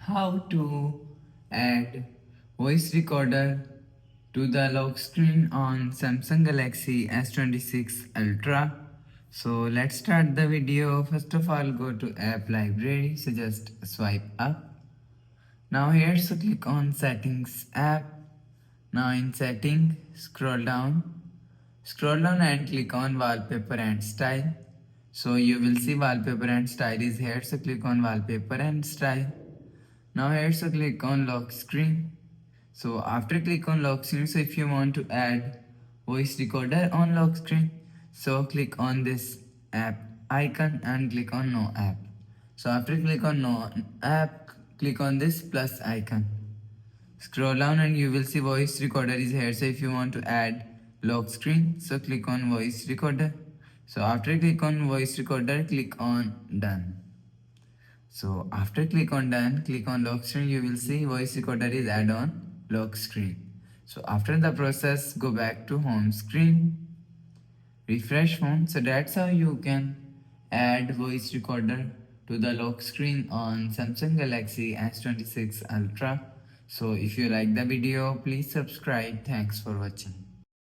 how to add voice recorder to the lock screen on Samsung Galaxy S26 Ultra. So let's start the video. First of all, go to app library, so just swipe up. Now here, so click on settings app. Now in setting, scroll down and click on wallpaper and style. So you will see wallpaper and style is here, so click on wallpaper and style. Now here, so click on lock screen. So after click on lock screen, so if you want to add voice recorder on lock screen, so click on this app icon and click on no app. So after click on no app, click on this plus icon. Scroll down and you will see voice recorder is here. So if you want to add lock screen, so click on voice recorder. So after click on voice recorder, click on done. So after click on done, click on lock screen, you will see voice recorder is add on lock screen. So after the process, go back to home screen, refresh phone. So that's how you can add voice recorder to the lock screen on Samsung Galaxy S26 Ultra. So if you like the video, please subscribe. Thanks for watching.